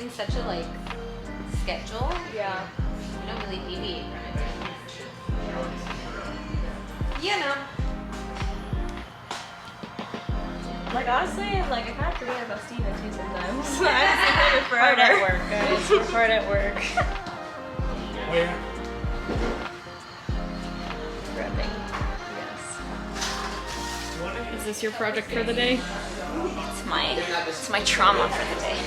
in such a like schedule. Yeah. You don't really deviate from it. You know. Like honestly, like I kind of forget about Steven too sometimes. I haven't seen him forever. Hard at work, guys. We're hard at work. Where? Repping. Yes. Is this your project for the day? It's my trauma for the day.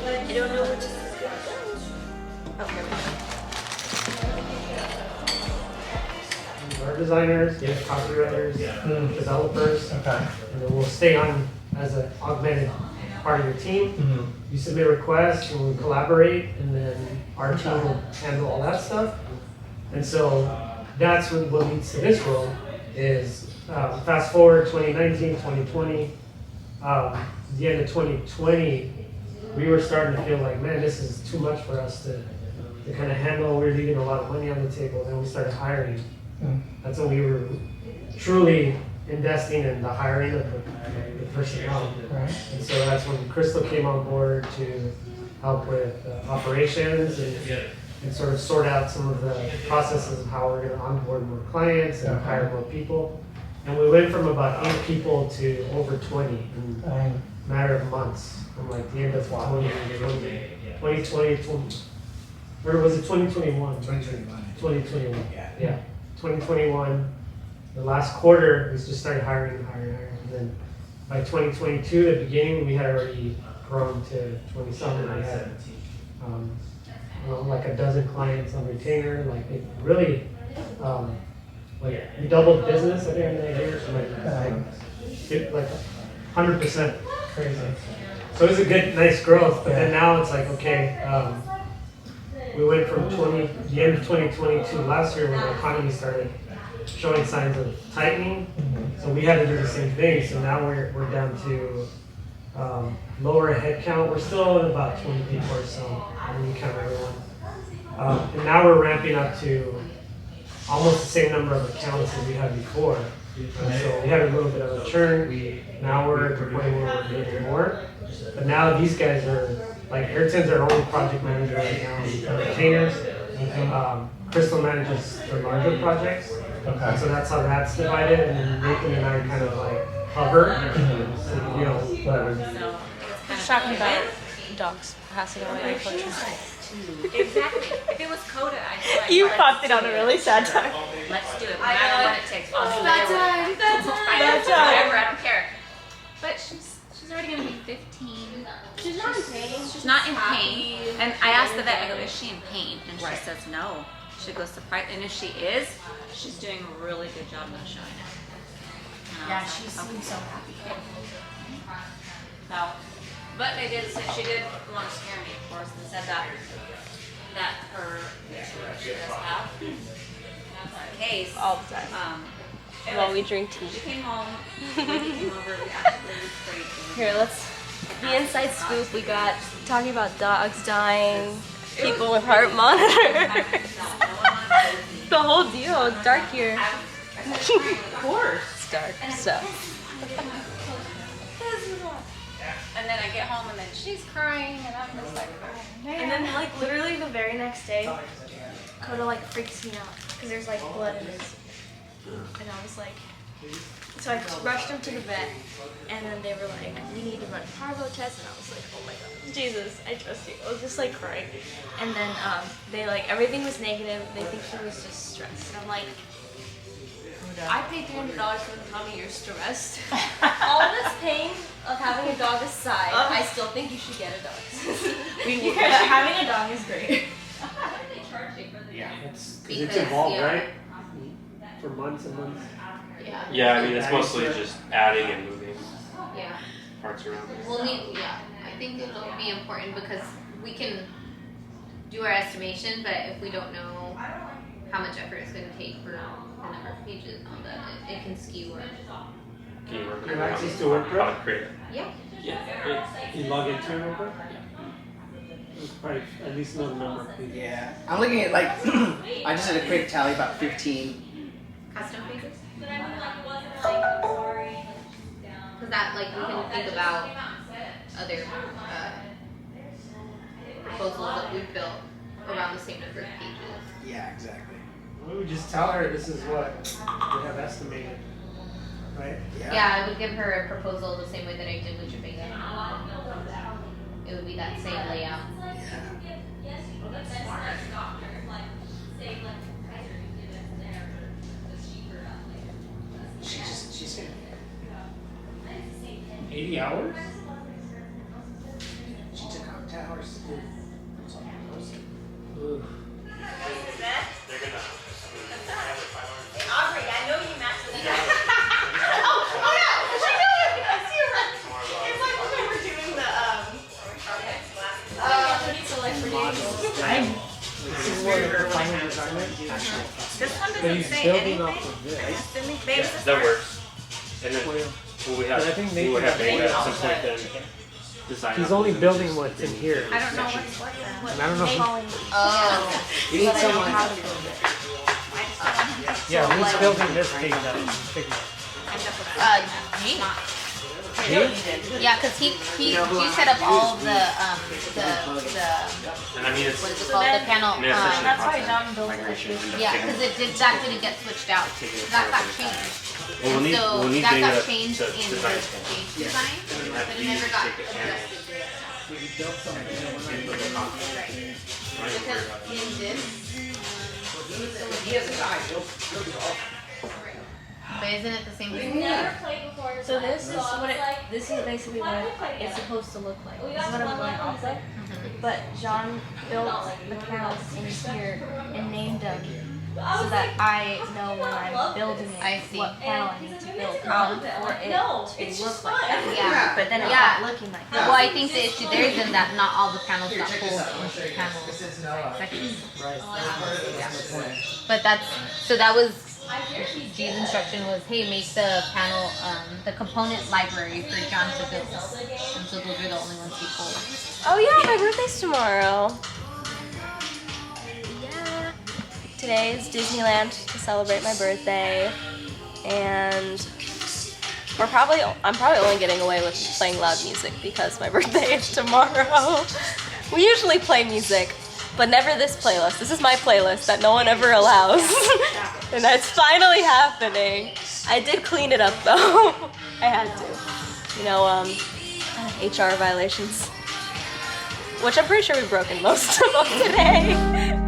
I don't know which is good. Okay. Web designers, copywriters, developers, Okay. and then we'll stay on as an augmented part of your team. You submit requests and we collaborate, and then our team will handle all that stuff. And so that's what leads to this role is fast forward 2019, 2020, the end of 2020, we were starting to feel like, man, this is too much for us to kind of handle. We were leaving a lot of money on the table. Then we started hiring. That's when we were truly investing in the hiring of the personnel. Right. And so that's when Crystal came on board to help with operations and sort of sort out some of the processes of how we're going to onboard more clients and hire more people. And we went from about 8 people to over 20 in a matter of months, from like the end of 2020, or was it 2021? 2021. 2021. Yeah. 2021, the last quarter, we just started hiring. And then by 2022, the beginning, we had already grown to 20-something. We had like a dozen clients on retainer. Like it really, like we doubled business at the end of the year. So like 100% crazy. So it was a good, nice growth. But then now it's like, okay, we went from the end of 2022 last year when the economy started showing signs of tightening. So we had to do the same thing. So now we're down to lower headcount. We're still at about 20 people or so when you count everyone. And now we're ramping up to almost the same number of accounts as we had before. So we had a little bit of a churn. Now we're at the point where we're getting more. But now these guys are, like Ayrton's our only project manager right now, retainers. Crystal manages the larger projects. Okay. So that's how that's divided, and then Nathan and I kind of like hover, you know, whatever. Talking about dogs passing away, unfortunately. Exactly. If it was Coda, I'd be like, You popped it on a really sad time. let's do it. No matter what it takes. I'll do That whatever. time. Whatever, I don't care. But she's already gonna be 15. She's not in pain. She's not in pain. And I asked the vet, I go, is she in pain? And she says no. She goes, surprise. And if she is, she's doing a really good job not showing it. Yeah, she seems so happy. So, but they did say, she did want to scare me, of course, and said that her, she does have, that's our case. All the time. While we drink tea. She came home, we came over, we actually prayed. Here, let's. The inside scoop. We got talking about dogs dying, people with heart monitors. The whole deal. It's dark here. Of course. It's dark. So. And then I get home and then she's crying and I'm just like, oh man. And then like literally the very next day, Coda like freaks me out because there's like blood in his. And I was like, so I rushed him to the vet, and then they were like, we need to run a parvo test, and I was like, oh my god, Jesus, I trust you. I was just like crying. And then they like, everything was negative, they think he was just stressed. And I'm like, I paid $300 for them to tell me you're stressed. All this pain of having a dog aside, I still think you should get a dog. Having a dog is great. Yeah, it's evolved, right? For months and months. Yeah, I mean, it's mostly just adding and moving Yeah. parts around. We'll need, I think it'll be important because we can do our estimation, but if we don't know how much effort it's going to take for the number of pages on that, it can skew our. Can you work You have around access to WordPress? how to create it? Yeah. Yeah. You log into it real quick? Probably at least know the number of pages. Yeah, I'm looking at like, I just did a quick tally, about 15. Custom pages? Because that, like, we can think about other proposals that we've built around the same number of pages. Yeah, exactly. We would just tell her this is what we have estimated, right? Yeah, I would give her a proposal the same way that I did with Jamaica. It would be that same layout. She's gonna 80 hours? she took out 10 hours to do Ooh. They're gonna. Aubrey, I know you matched the This one But doesn't he's say building anything. off of this. Babe, That works. And then we have. But I think we would have Nathan- Nathan at some point then design. He's out only the building images. what's in here. I don't know what's what that. And I don't know who, Oh. You need someone. yeah, who's building this thing that Figma? Gene. Gene? Yeah, because he set up all of the And I mean it's. what is it called, the panel. Yeah, essentially That's why content John built migration. Yeah, because that didn't get switched out. That got changed. Well, we'll need, So we'll need that data got changed to in the design it. page design, And then but have it you never got take the panel. adjusted. Input the content. Right. Because in this, He has a guy. He'll do all. but isn't it the same thing? So this is what this is basically what it's supposed to look like. This is what I'm going off of. But John built the panels in here and named them so that I know when I'm building it I see. what panel I need to build for it to look like that. Yeah. But then it's Yeah. not looking like that. Well, I think the issue there is in that not all the panels got pulled into the panel sections. But that was G's instruction was, hey, make the panel, the component library for John to build. And so those are the only ones he pulled. Oh yeah, my birthday's tomorrow. Yeah. Today is Disneyland to celebrate my birthday, and I'm probably only getting away with playing loud music because my birthday is tomorrow. We usually play music, but never this playlist. This is my playlist that no one ever allows, and that's finally happening. I did clean it up though. I had to. You know, HR violations. Which I'm pretty sure we've broken most of them today.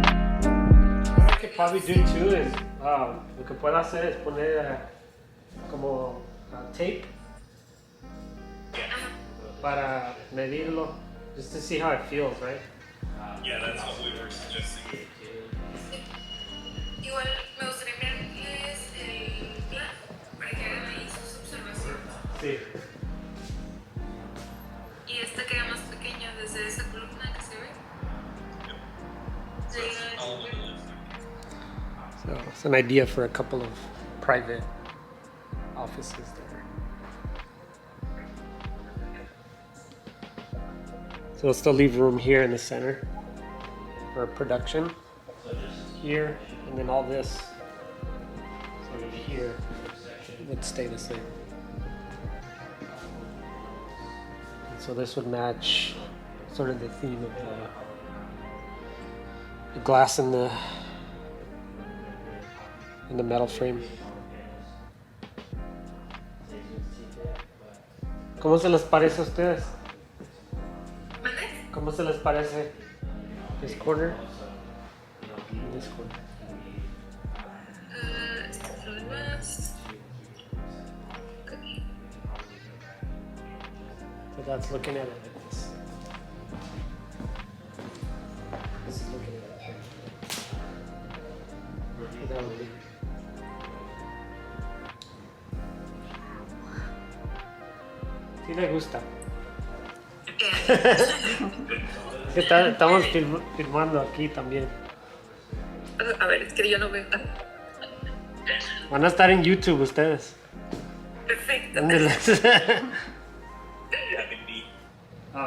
What I could probably do too is, lo que puedo hacer es poner como tape para medirlo, just to see how it feels, right? Yeah, that's what we were suggesting. Igual me gustaría enviarles el plan para que hagan ahí sus observaciones. Sí. Y esta queda más pequeña desde esa columna que se ve. Llega All of it. So it's an idea for a couple of private offices there. So we'll still leave room here in the center for production. Here, and then all this sort of here would stay the same. And so this would match sort of the theme of the glass in the metal frame. ¿Cómo se les parece a ustedes? ¿Mande? ¿Cómo se les parece this corner? And this corner. Este es lo demás. Ok. So that's looking at it like this. This is looking at it. That would be. Sí le gusta. Es que estamos filmando aquí también. A ver, es que yo no veo. Van a estar en YouTube ustedes. Perfecto. Yeah, big D.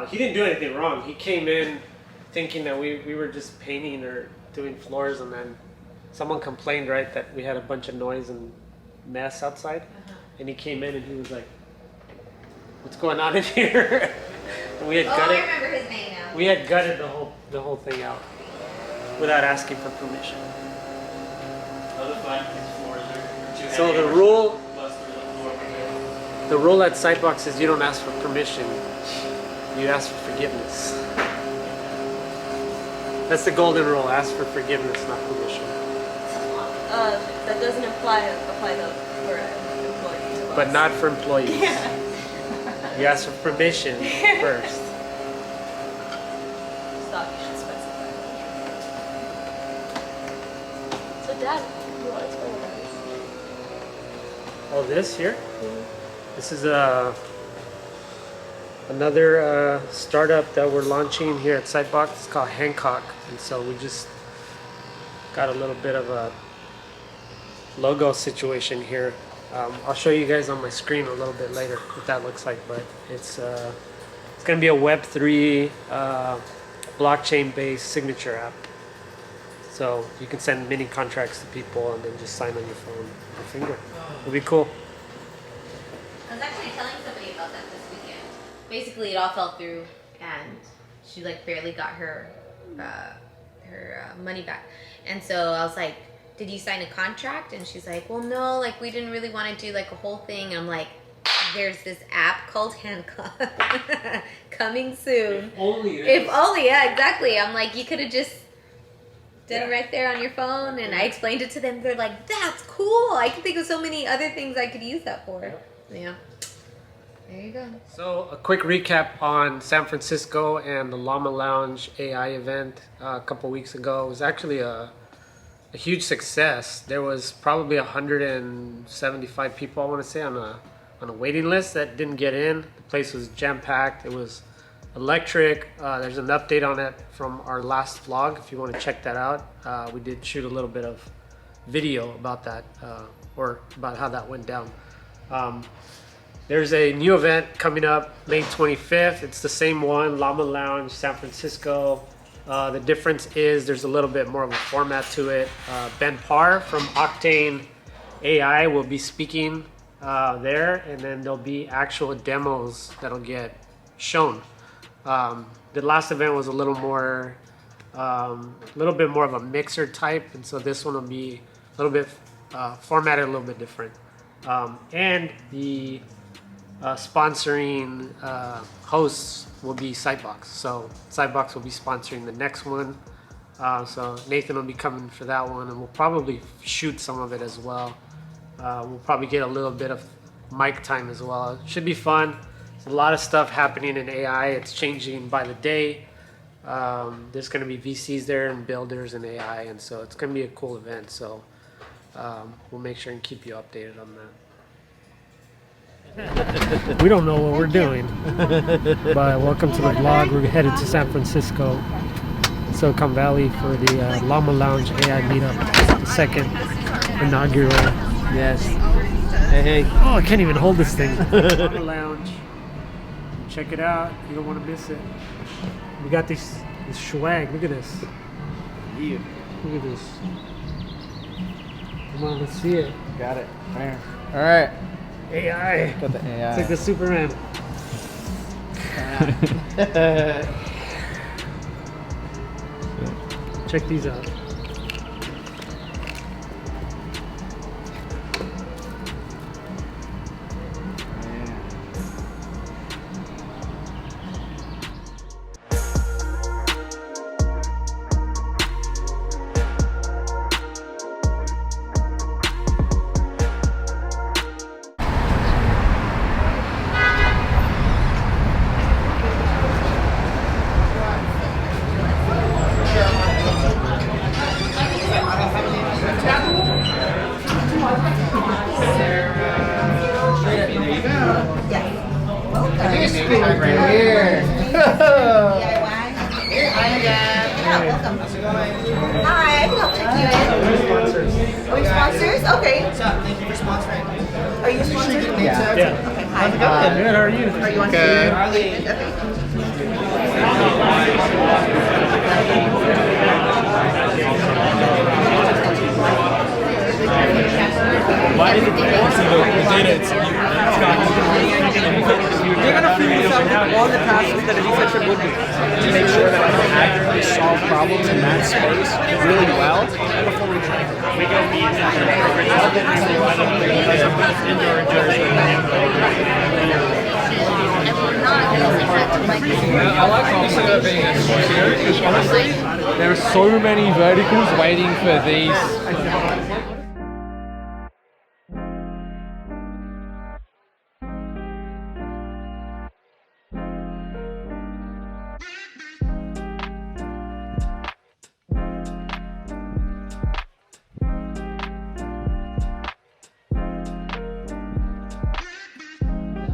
He didn't do anything wrong. He came in thinking that we were just painting or doing floors, and then someone complained, right, that we had a bunch of noise and mess outside. And he came in and he was like, "What's going on in here?" And we had Oh, I gutted. remember his name now. We had gutted the whole thing out without asking for permission. Other fine floors are So the rule at Sidebox is you don't ask for permission, you ask for forgiveness. That's the golden rule: ask for forgiveness, not permission. That doesn't apply though for employees. But not for employees. You ask for permission first. Stop, you should specify. So Dad, you want to explain what that is? Oh, this here? This is another startup that we're launching here at Sidebox. It's called Hancock, and so we just got a little bit of a logo situation here. I'll show you guys on my screen a little bit later what that looks like, but it's going to be a Web3 blockchain-based signature app. So you can send mini contracts to people and then just sign on your phone with your finger. It'll be cool. I was actually telling somebody about that this weekend. Basically, it all fell through, and she like barely got her money back. And so I was like, "Did you sign a contract?" And she's like, "Well, no, like we didn't really want to do like a whole thing." And I'm like, "There's this app called Hancock coming soon. If only, yeah, exactly." I'm like, you could have just done it right there on your phone. And I explained it to them. They're like, "That's cool. I can think of so many other things I could use that for." Yeah. There you go. So a quick recap on San Francisco and the Llama Lounge AI event a couple weeks ago. It was actually a huge success. There was probably 175 people, I want to say, on a waiting list that didn't get in. The place was jam-packed. It was electric. There's an update on it from our last vlog if you want to check that out. We did shoot a little bit of video about that, or about how that went down. There's a new event coming up May 25th. It's the same one, Llama Lounge, San Francisco. The difference is there's a little bit more of a format to it. Ben Parr from Octane AI will be speaking there, and then there'll be actual demos that'll get shown. The last event was a little bit more of a mixer type, and so this one will be a little bit formatted a little bit different. And the sponsoring hosts will be Sidebox. So Sidebox will be sponsoring the next one. So Nathan will be coming for that one, and we'll probably shoot some of it as well. We'll probably get a little bit of mic time as well. It should be fun. There's a lot of stuff happening in AI. It's changing by the day. There's going to be VCs there and builders in AI, and so it's going to be a cool event. So we'll make sure and keep you updated on that. We don't know what we're doing, but welcome to the vlog. We're headed to San Francisco, Silicon Valley for the Llama Lounge AI Meetup, the second inaugural. Yes. Hey. Oh, I can't even hold this thing. Llama Lounge. Check it out. You don't want to miss it. We got this swag. Look at this. Yeah. Look at this. Come on, let's see it. Got it. There. All right. AI. Got the AI. It's like the Superman. Check these out. welcome. Hi, I can help check you in. Are we sponsors? Okay. What's up? Thank you for sponsoring. Are you a sponsor? Yeah. Okay, hi. Good. How are you? Are you on Good. stage? Okay. Why is it the data? It's not. They're gonna fill this out with all the tasks that a researcher would do to make sure that I can accurately solve problems in that space really well before we train. We go meet I like how you said about being a security because honestly, there are so many verticals waiting for these.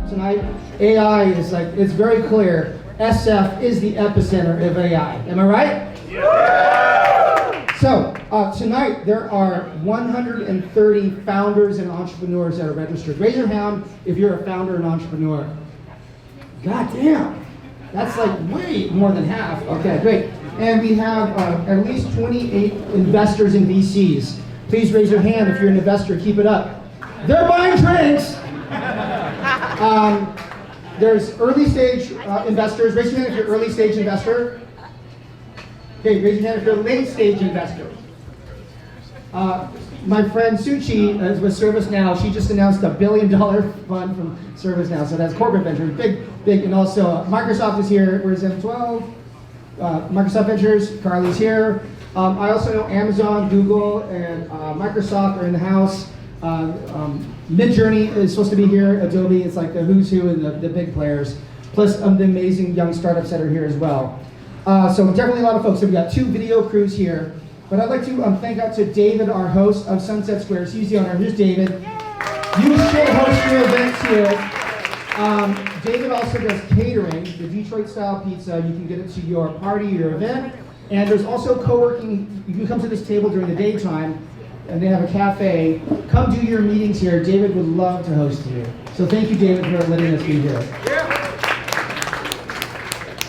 Tonight, AI is like, it's very clear, SF is the epicenter of AI. Am I right? Yeah. So, tonight there are 130 founders and entrepreneurs that are registered. Raise your hand if you're a founder and entrepreneur. God damn, that's like way more than half. Okay, great. And we have at least 28 investors and VCs. Please raise your hand if you're an investor, keep it up. They're buying drinks. There's early stage investors. Raise your hand if you're an early stage investor. Okay, raise your hand if you're a late stage investor. My friend Suchi is with ServiceNow. She just announced $1 billion fund from ServiceNow. So that's corporate ventures, big. And also Microsoft is here. Where's M12? Microsoft Ventures. Carly's here. I also know Amazon, Google, and Microsoft are in the house. Midjourney is supposed to be here, Adobe, it's like the who's who and the big players, plus the amazing young startups that are here as well. So definitely a lot of folks. So we've got 2 video crews here, but I'd like to thank out to David, our host of Sunset Squares. He's the owner. Here's David. You should host your events here. David also does catering, the Detroit style pizza. You can get it to your party, your event. And there's also co-working. You can come to this table during the daytime, and they have a cafe. Come do your meetings here. David would love to host you. So thank you, David, for letting us be here.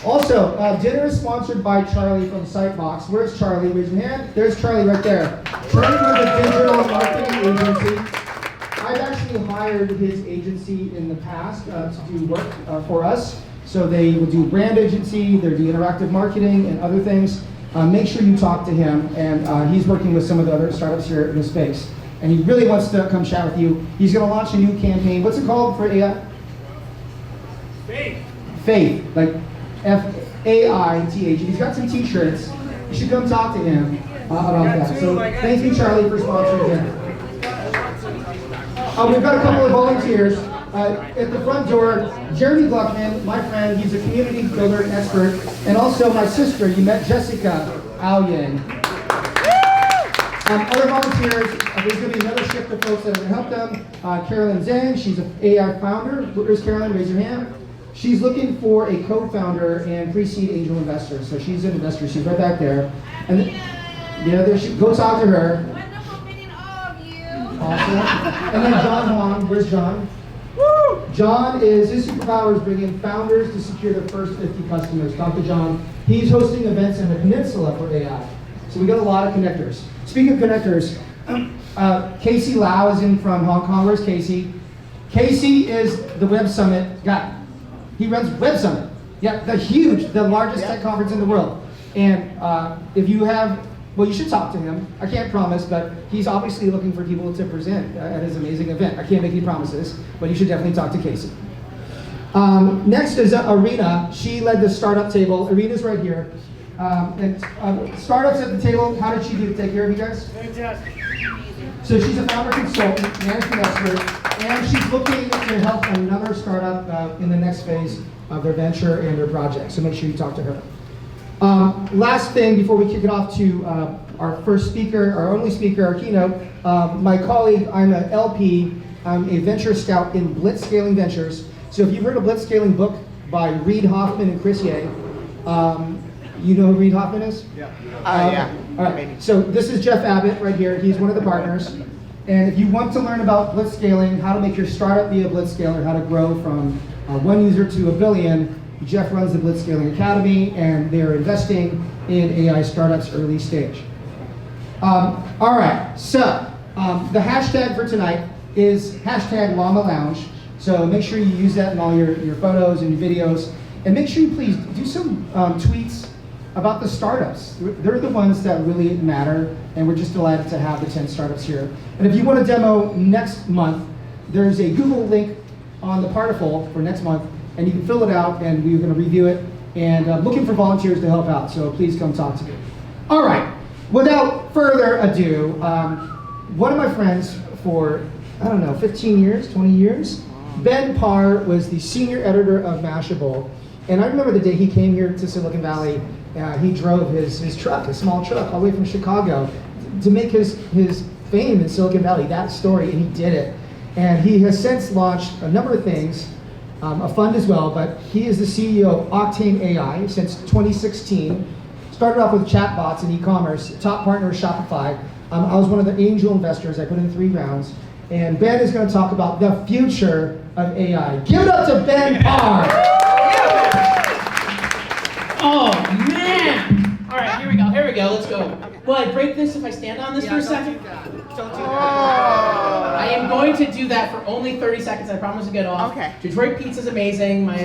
Also, dinner is sponsored by Charlie from Sitebox. Where's Charlie? Raise your hand. There's Charlie right there. Charlie runs a digital marketing agency. I've actually hired his agency in the past to do work for us. So they will do brand agency, they do interactive marketing and other things. Make sure you talk to him, and he's working with some of the other startups here in the space. And he really wants to come chat with you. He's going to launch a new campaign. What's it called for AI? Faith, like F-A-I-T-H. He's got some t-shirts. You should come talk to him about that. So thank you, Charlie, for sponsoring him. We've got a couple of volunteers. At the front door, Jeremy Gluckman, my friend, he's a community builder expert, and also my sister. You met Jessica Aoyan. Other volunteers, there's going to be another shift of folks that are going to help them. Carolyn Zhang, she's an AI founder. Where's Carolyn? Raise your hand. She's looking for a co-founder and pre-seed angel investor. So she's an investor. She's right back there. And there she. Go talk to her. Wonderful meeting all of you. Awesome. And then John Huang. Where's John? John is, his superpower is bringing founders to secure their first 50 customers. Talk to John. He's hosting events in the peninsula for AI. So we got a lot of connectors. Speaking of connectors, Casey Lau is in from Hong Kong. Where's Casey? Casey is the Web Summit guy. He runs Web Summit. Yeah, the largest tech conference in the world. And if you have, well, you should talk to him. I can't promise, but he's obviously looking for people to present at his amazing event. I can't make any promises, but you should definitely talk to Casey. Next is Arena. She led the startup table. Arena's right here. Startups at the table, how did she do to take care of you guys? Fantastic. So she's a founder consultant, management expert, and she's looking to help another startup in the next phase of their venture and their project. So make sure you talk to her. Last thing before we kick it off to our first speaker, our only speaker, our keynote, my colleague, I'm an LP, I'm a venture scout in Blitzscaling Ventures. So if you've heard a Blitzscaling book by Reid Hoffman and Chris Ye, You know who Reid Hoffman is? Yeah. Yeah. All right. So this is Jeff Abbott right here. He's one of the partners. And if you want to learn about blitzscaling, how to make your startup be a blitzscaler, how to grow from 1 user to 1 billion, Jeff runs the Blitzscaling Academy, and they're investing in AI startups early stage. All right, so the hashtag for tonight is hashtag Llama Lounge. So make sure you use that in all your photos and your videos. And make sure you please do some tweets about the startups. They're the ones that really matter, and we're just delighted to have the 10 startups here. And if you want a demo next month, there's a Google link on the Particle for next month, and you can fill it out, and we're going to review it. And looking for volunteers to help out, so please come talk to me. All right, without further ado, one of my friends for, I don't know, 15 years, 20 years, Ben Parr was the senior editor of Mashable. And I remember the day he came here to Silicon Valley, he drove his truck, a small truck, all the way from Chicago to make his fame in Silicon Valley, that story, and he did it. And he has since launched a number of things, a fund as well, but he is the CEO of Octane AI since 2016. Started off with chatbots and e-commerce, top partner of Shopify. I was one of the angel investors. I put in 3 rounds. And Ben is going to talk about the future of AI. Give it up to Ben Parr. Oh, man. All right, here we go, let's go. Will I break this if I stand on this for a second? Don't do that. I am going to do that for only 30 seconds. I promise to get off. Okay. Detroit pizza's amazing. My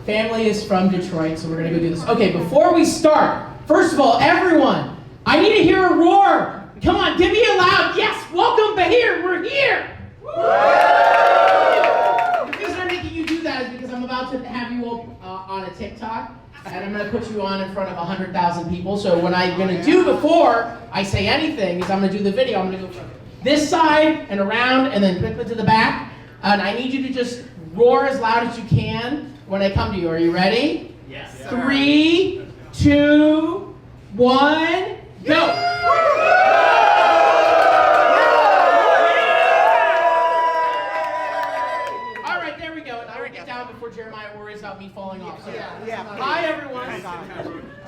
family is from Detroit, so we're going to go do this. Okay, before we start, first of all, everyone, I need to hear a roar. Come on, give me a loud yes. Welcome here. We're here. The reason I'm making you do that is because I'm about to have you on a TikTok. And I'm going to put you on in front of 100,000 people. So what I'm going to do before I say anything is I'm going to do the video. I'm going to go from this side and around and then quickly to the back. And I need you to just roar as loud as you can when I come to you. Are you ready? Yes. 3, 2, 1, go. All right, there we go. And I will get down before Jeremiah worries about me falling off. So, hi, everyone.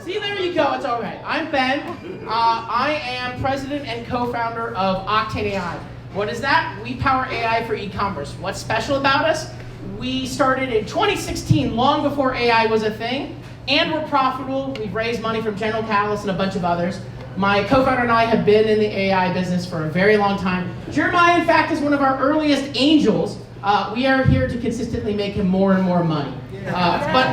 See, there you go. It's all right. I'm Ben. I am president and co-founder of Octane AI. What is that? We power AI for e-commerce. What's special about us? We started in 2016, long before AI was a thing, and we're profitable. We've raised money from General Catalyst and a bunch of others. My co-founder and I have been in the AI business for a very long time. Jeremiah, in fact, is one of our earliest angels. We are here to consistently make him more and more money. But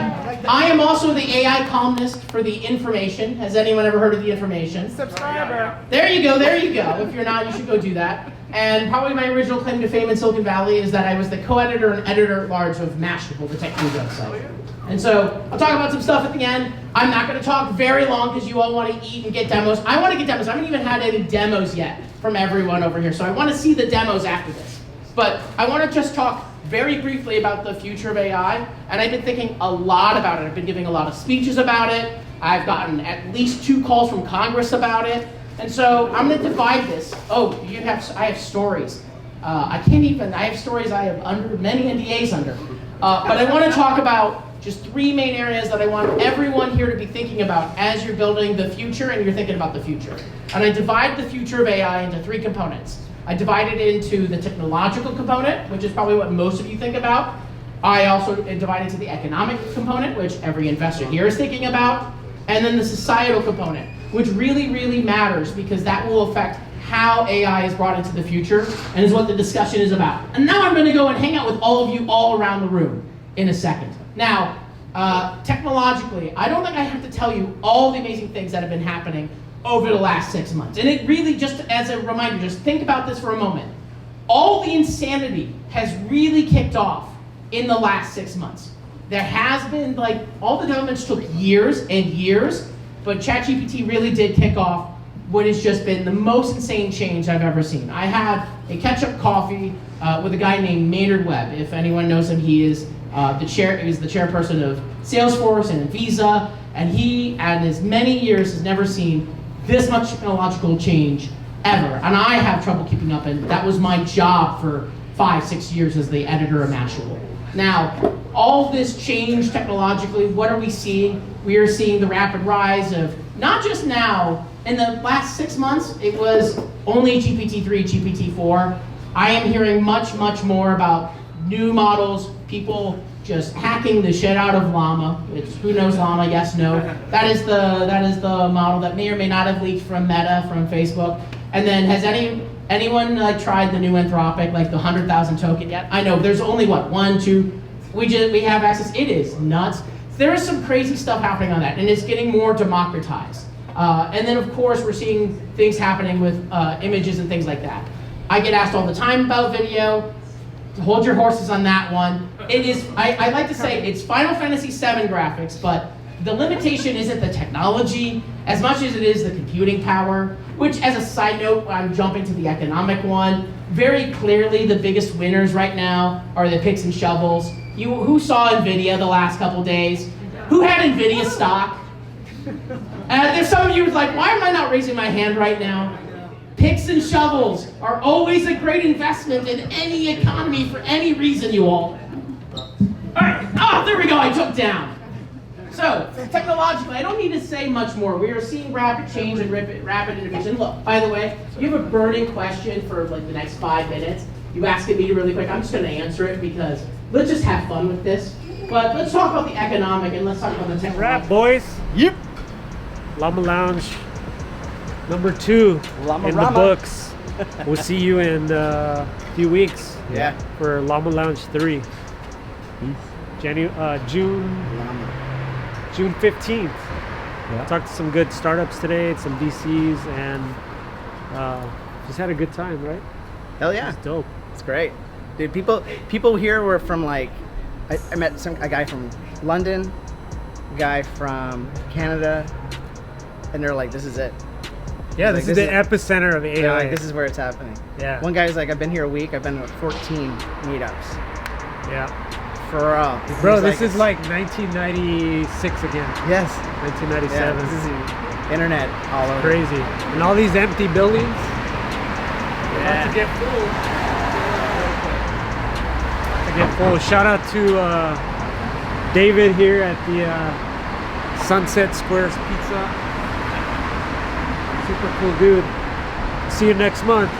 I am also the AI columnist for The Information. Has anyone ever heard of The Information? Subscriber. There you go, there you go. If you're not, you should go do that. And probably my original claim to fame in Silicon Valley is that I was the co-editor and editor-at-large of Mashable, the tech news website. And so I'll talk about some stuff at the end. I'm not going to talk very long because you all want to eat and get demos. I want to get demos. I haven't even had any demos yet from everyone over here. So I want to see the demos after this. But I want to just talk very briefly about the future of AI. And I've been thinking a lot about it. I've been giving a lot of speeches about it. I've gotten at least 2 calls from Congress about it. And so I'm going to divide this. Oh, I have stories. I have stories I have under many NDAs under. But I want to talk about just 3 main areas that I want everyone here to be thinking about as you're building the future and you're thinking about the future. And I divide the future of AI into 3 components. I divide it into the technological component, which is probably what most of you think about. I also divide it into the economic component, which every investor here is thinking about. And then the societal component, which really, really matters because that will affect how AI is brought into the future and is what the discussion is about. And now I'm going to go and hang out with all of you all around the room in a second. Now, technologically, I don't think I have to tell you all the amazing things that have been happening over the last 6 months. And it really, just as a reminder, just think about this for a moment. All the insanity has really kicked off in the last 6 months. There has been, all the developments took years and years, but ChatGPT really did kick off what has just been the most insane change I've ever seen. I had a catch-up coffee with a guy named Maynard Webb. If anyone knows him, he is the chairperson of Salesforce and Visa, and he, in his many years, has never seen this much technological change ever. And I have trouble keeping up, and that was my job for 5-6 years as the editor of Mashable. Now, all this change technologically, what are we seeing? We are seeing the rapid rise of, not just now, in the last 6 months, it was only GPT-3, GPT-4. I am hearing much, much more about new models, people just hacking the shit out of Llama. It's, who knows Llama, yes, no. That is the model that may or may not have leaked from Meta, from Facebook. And then has anyone like tried the new Anthropic, like the 100,000 token yet? I know, there's only what, 1, 2, we have access. It is nuts. There is some crazy stuff happening on that, and it's getting more democratized. And then of course we're seeing things happening with images and things like that. I get asked all the time about video. Hold your horses on that one. It is, I like to say it's Final Fantasy VII graphics, but the limitation isn't the technology as much as it is the computing power, which as a side note, I'm jumping to the economic one, very clearly the biggest winners right now are the picks and shovels. Who saw NVIDIA the last couple days? Who had NVIDIA stock? There's some of you who's like, why am I not raising my hand right now? Picks and shovels are always a great investment in any economy for any reason, you all. All right, there we go, I took down. So, technologically, I don't need to say much more. We are seeing rapid change and rapid innovation. Look, by the way, you have a burning question for like the next 5 minutes. You ask it me really quick, I'm just gonna answer it because let's just have fun with this. But let's talk about the economic and let's talk about the technological. Wrap, boys. Yep. Llama Lounge number 2 Llama in Rama. the books. We'll see you in a few weeks. Yeah. For Llama Lounge 3. June 15th. Yeah. Talked to some good startups today, some VCs, and just had a good time, right? Hell yeah. It's dope. It's great. Dude, people here were from like, I met a guy from London, a guy from Canada, and they're like, this is it. Yeah, this is the epicenter of AI. Like, this is where it's happening. Yeah. One guy's like, I've been here a week, I've been to 14 meetups. Yeah. For real. Bro, this is like 1996 again. Yes. 1997. Yeah, this is the internet all over. Crazy. And all these empty buildings. Yeah. About to get full. Shout out to David here at the Sunset Squares Pizza. Super cool dude. See you next month.